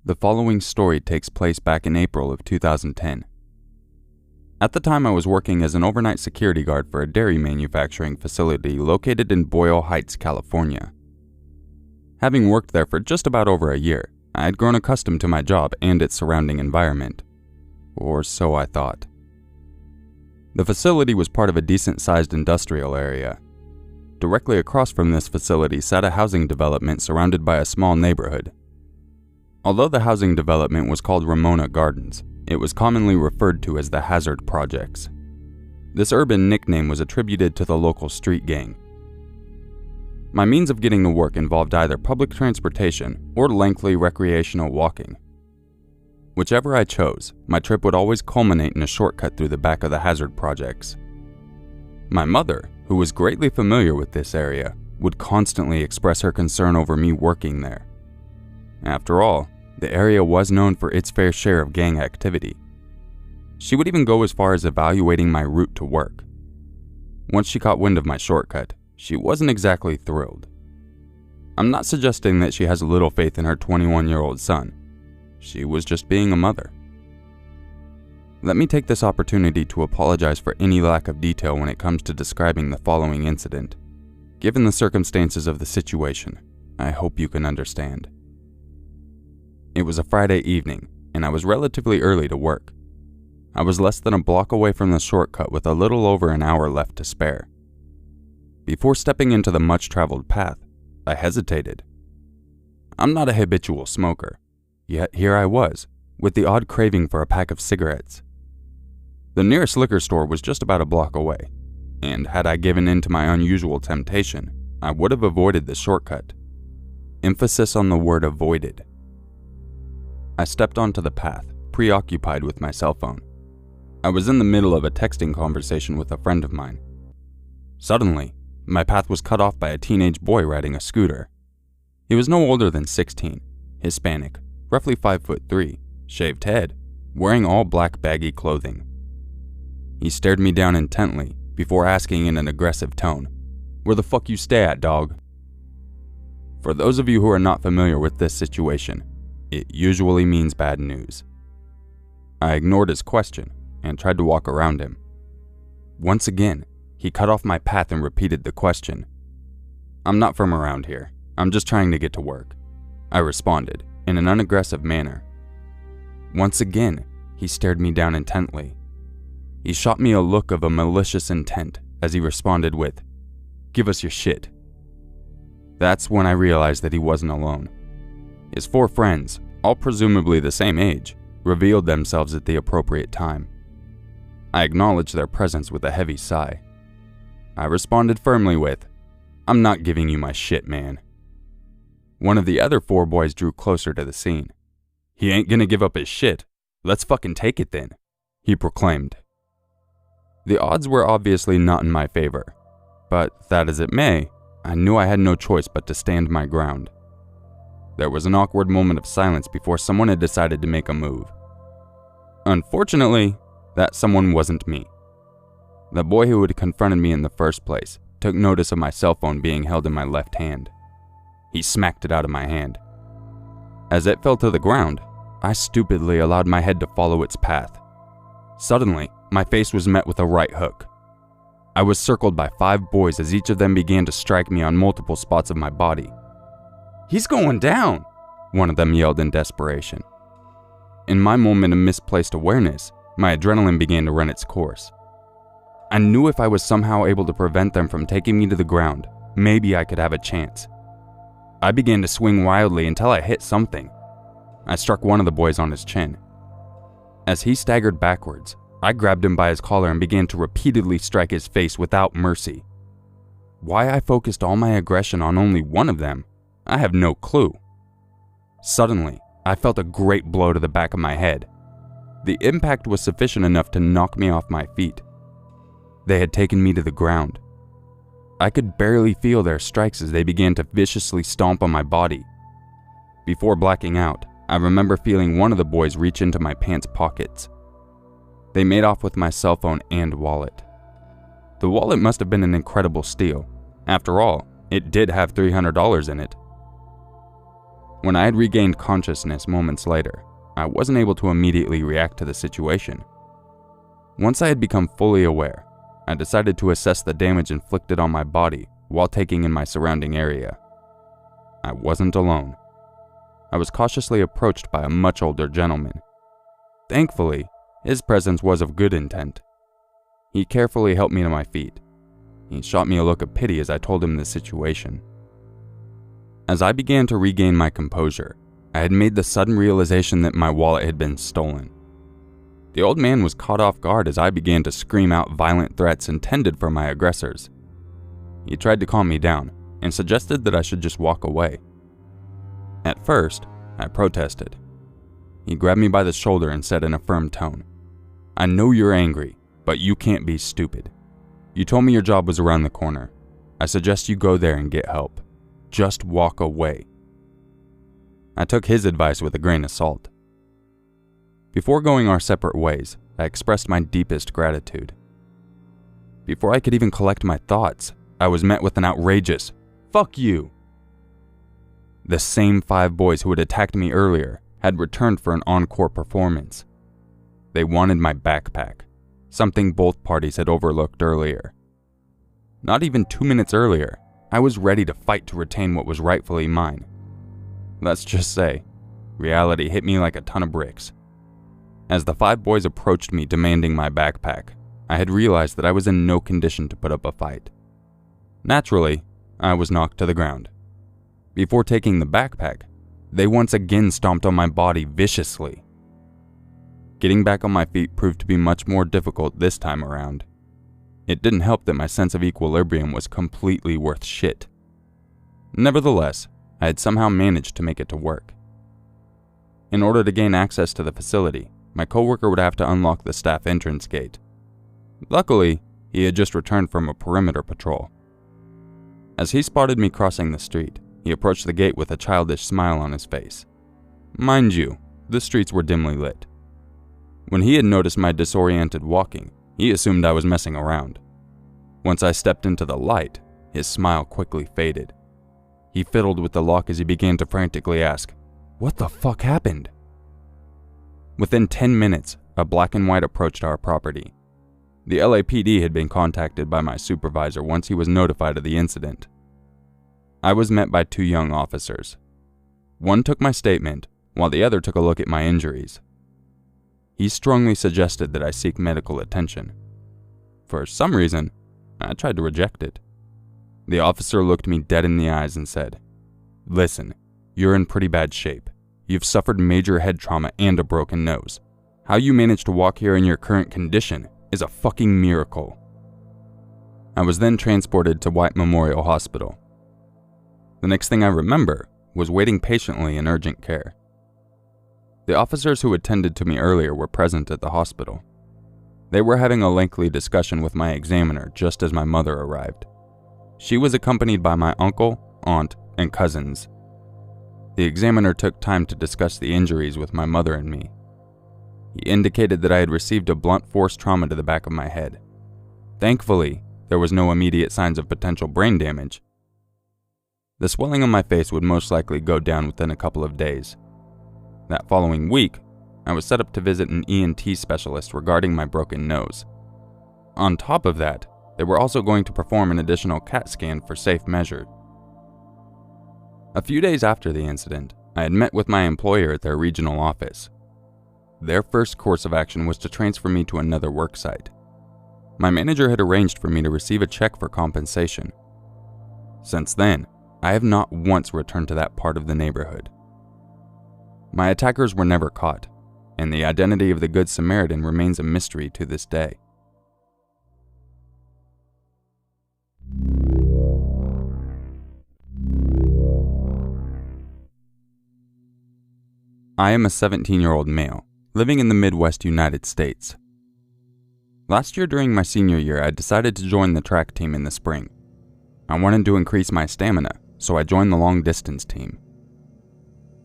The following story takes place back in April of 2010. At the time, I was working as an overnight security guard for a dairy manufacturing facility located in Boyle Heights, California. Having worked there for just about over a year, I had grown accustomed to my job and its surrounding environment. Or so I thought. The facility was part of a decent-sized industrial area. Directly across from this facility sat a housing development surrounded by a small neighborhood. Although the housing development was called Ramona Gardens, it was commonly referred to as the Hazard Projects. This urban nickname was attributed to the local street gang. My means of getting to work involved either public transportation or lengthy recreational walking. Whichever I chose, my trip would always culminate in a shortcut through the back of the Hazard Projects. My mother, who was greatly familiar with this area, would constantly express her concern over me working there. After all, the area was known for its fair share of gang activity. She would even go as far as evaluating my route to work. Once she caught wind of my shortcut, she wasn't exactly thrilled. I'm not suggesting that she has little faith in her 21-year-old son. She was just being a mother. Let me take this opportunity to apologize for any lack of detail when it comes to describing the following incident. Given the circumstances of the situation, I hope you can understand. It was a Friday evening, and I was relatively early to work. I was less than a block away from the shortcut with a little over an hour left to spare. Before stepping into the much-traveled path, I hesitated. I'm not a habitual smoker, yet here I was, with the odd craving for a pack of cigarettes. The nearest liquor store was just about a block away, and had I given in to my unusual temptation, I would have avoided the shortcut. Emphasis on the word avoided. I stepped onto the path, preoccupied with my cell phone. I was in the middle of a texting conversation with a friend of mine. Suddenly, my path was cut off by a teenage boy riding a scooter. He was no older than 16, Hispanic, roughly 5'3", shaved head, wearing all black baggy clothing. He stared me down intently before asking in an aggressive tone, "Where the fuck you stay at, dog?" For those of you who are not familiar with this situation, it usually means bad news. I ignored his question and tried to walk around him. Once again, he cut off my path and repeated the question. "I'm not from around here. I'm just trying to get to work," I responded in an unaggressive manner. Once again, he stared me down intently. He shot me a look of a malicious intent as he responded with, "Give us your shit." That's when I realized that he wasn't alone. His 4 friends, all presumably the same age, revealed themselves at the appropriate time. I acknowledged their presence with a heavy sigh. I responded firmly with, "I'm not giving you my shit, man." One of the other 4 boys drew closer to the scene. "He ain't gonna give up his shit. Let's fucking take it then," he proclaimed. The odds were obviously not in my favor, but that as it may, I knew I had no choice but to stand my ground. There was an awkward moment of silence before someone had decided to make a move. Unfortunately, that someone wasn't me. The boy who had confronted me in the first place took notice of my cell phone being held in my left hand. He smacked it out of my hand. As it fell to the ground, I stupidly allowed my head to follow its path. Suddenly, my face was met with a right hook. I was circled by 5 boys as each of them began to strike me on multiple spots of my body. "He's going down!" one of them yelled in desperation. In my moment of misplaced awareness, my adrenaline began to run its course. I knew if I was somehow able to prevent them from taking me to the ground, maybe I could have a chance. I began to swing wildly until I hit something. I struck one of the boys on his chin. As he staggered backwards, I grabbed him by his collar and began to repeatedly strike his face without mercy. Why I focused all my aggression on only one of them, I have no clue. Suddenly, I felt a great blow to the back of my head. The impact was sufficient enough to knock me off my feet. They had taken me to the ground. I could barely feel their strikes as they began to viciously stomp on my body. Before blacking out, I remember feeling one of the boys reach into my pants pockets. They made off with my cell phone and wallet. The wallet must have been an incredible steal. After all, it did have $300 in it. When I had regained consciousness moments later, I wasn't able to immediately react to the situation. Once I had become fully aware, I decided to assess the damage inflicted on my body while taking in my surrounding area. I wasn't alone. I was cautiously approached by a much older gentleman. Thankfully, his presence was of good intent. He carefully helped me to my feet. He shot me a look of pity as I told him the situation. As I began to regain my composure, I had made the sudden realization that my wallet had been stolen. The old man was caught off guard as I began to scream out violent threats intended for my aggressors. He tried to calm me down and suggested that I should just walk away. At first, I protested. He grabbed me by the shoulder and said in a firm tone, "I know you're angry, but you can't be stupid. You told me your job was around the corner. I suggest you go there and get help. Just walk away." I took his advice with a grain of salt. Before going our separate ways, I expressed my deepest gratitude. Before I could even collect my thoughts, I was met with an outrageous, "Fuck you!" The same 5 boys who had attacked me earlier had returned for an encore performance. They wanted my backpack, something both parties had overlooked earlier. Not even 2 minutes earlier, I was ready to fight to retain what was rightfully mine. Let's just say, reality hit me like a ton of bricks. As the 5 boys approached me demanding my backpack, I had realized that I was in no condition to put up a fight. Naturally, I was knocked to the ground. Before taking the backpack, they once again stomped on my body viciously. Getting back on my feet proved to be much more difficult this time around. It didn't help that my sense of equilibrium was completely worth shit. Nevertheless, I had somehow managed to make it to work. In order to gain access to the facility, my coworker would have to unlock the staff entrance gate. Luckily, he had just returned from a perimeter patrol. As he spotted me crossing the street, he approached the gate with a childish smile on his face. Mind you, the streets were dimly lit. When he had noticed my disoriented walking, he assumed I was messing around. Once I stepped into the light, his smile quickly faded. He fiddled with the lock as he began to frantically ask, "What the fuck happened?" Within 10 minutes, a black and white approached our property. The LAPD had been contacted by my supervisor once he was notified of the incident. I was met by 2 young officers. One took my statement, while the other took a look at my injuries. He strongly suggested that I seek medical attention. For some reason, I tried to reject it. The officer looked me dead in the eyes and said, "Listen, you're in pretty bad shape. You've suffered major head trauma and a broken nose. How you managed to walk here in your current condition is a fucking miracle." I was then transported to White Memorial Hospital. The next thing I remember was waiting patiently in urgent care. The officers who attended to me earlier were present at the hospital. They were having a lengthy discussion with my examiner just as my mother arrived. She was accompanied by my uncle, aunt, and cousins. The examiner took time to discuss the injuries with my mother and me. He indicated that I had received a blunt force trauma to the back of my head. Thankfully, there was no immediate signs of potential brain damage. The swelling on my face would most likely go down within a couple of days. That following week, I was set up to visit an ENT specialist regarding my broken nose. On top of that, they were also going to perform an additional CAT scan for safe measure. A few days after the incident, I had met with my employer at their regional office. Their first course of action was to transfer me to another worksite. My manager had arranged for me to receive a check for compensation. Since then, I have not once returned to that part of the neighborhood. My attackers were never caught, and the identity of the Good Samaritan remains a mystery to this day. I am a 17-year-old male, living in the Midwest United States. Last year during my senior year, I decided to join the track team in the spring. I wanted to increase my stamina, so I joined the long distance team.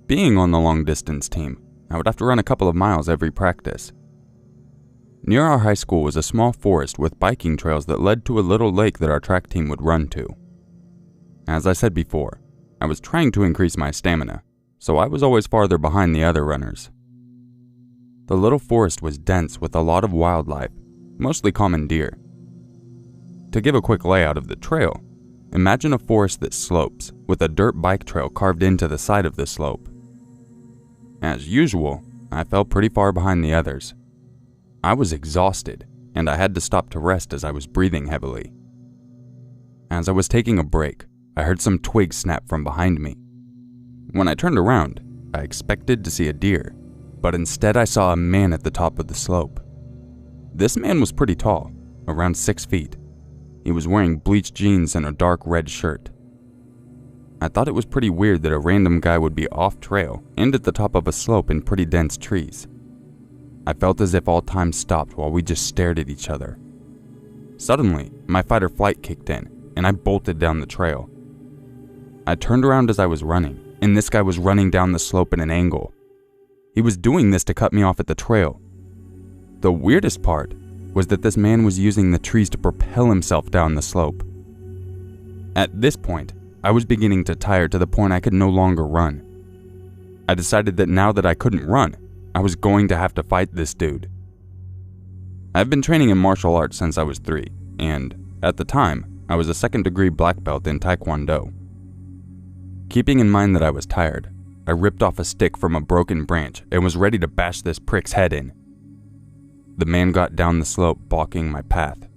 Being on the long distance team, I would have to run a couple of miles every practice. Near our high school was a small forest with biking trails that led to a little lake that our track team would run to. As I said before, I was trying to increase my stamina, so I was always farther behind the other runners. The little forest was dense with a lot of wildlife, mostly common deer. To give a quick layout of the trail, imagine a forest that slopes, with a dirt bike trail carved into the side of the slope. As usual, I fell pretty far behind the others. I was exhausted, and I had to stop to rest as I was breathing heavily. As I was taking a break, I heard some twigs snap from behind me. When I turned around, I expected to see a deer, but instead I saw a man at the top of the slope. This man was pretty tall, around 6 feet. He was wearing bleached jeans and a dark red shirt. I thought it was pretty weird that a random guy would be off trail and at the top of a slope in pretty dense trees. I felt as if all time stopped while we just stared at each other. Suddenly, my fight or flight kicked in, and I bolted down the trail. I turned around as I was running, and this guy was running down the slope at an angle. He was doing this to cut me off at the trail. The weirdest part was that this man was using the trees to propel himself down the slope. At this point, I was beginning to tire to the point I could no longer run. I decided that now that I couldn't run, I was going to have to fight this dude. I've been training in martial arts since I was 3, and at the time, I was a 2nd degree black belt in Taekwondo. Keeping in mind that I was tired, I ripped off a stick from a broken branch and was ready to bash this prick's head in. The man got down the slope, blocking my path.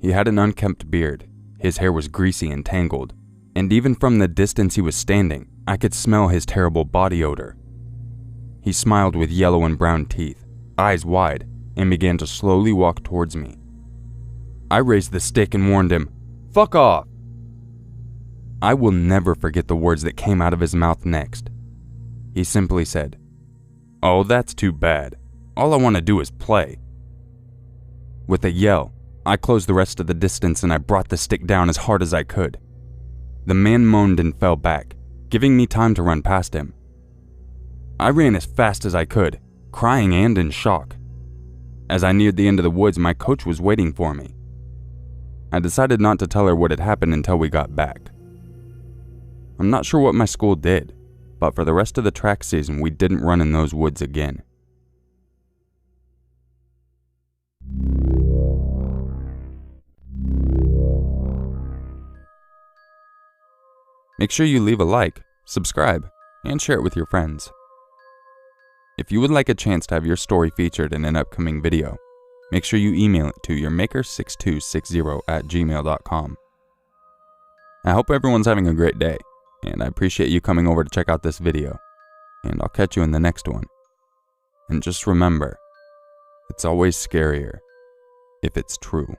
He had an unkempt beard, his hair was greasy and tangled, and even from the distance he was standing, I could smell his terrible body odor. He smiled with yellow and brown teeth, eyes wide, and began to slowly walk towards me. I raised the stick and warned him, "Fuck off!" I will never forget the words that came out of his mouth next. He simply said, "Oh, that's too bad. All I want to do is play." With a yell, I closed the rest of the distance and I brought the stick down as hard as I could. The man moaned and fell back, giving me time to run past him. I ran as fast as I could, crying and in shock. As I neared the end of the woods, my coach was waiting for me. I decided not to tell her what had happened until we got back. I'm not sure what my school did, but for the rest of the track season, we didn't run in those woods again. Make sure you leave a like, subscribe, and share it with your friends. If you would like a chance to have your story featured in an upcoming video, make sure you email it to yourmaker6260@gmail.com. I hope everyone's having a great day, and I appreciate you coming over to check out this video, and I'll catch you in the next one. And just remember, it's always scarier if it's true.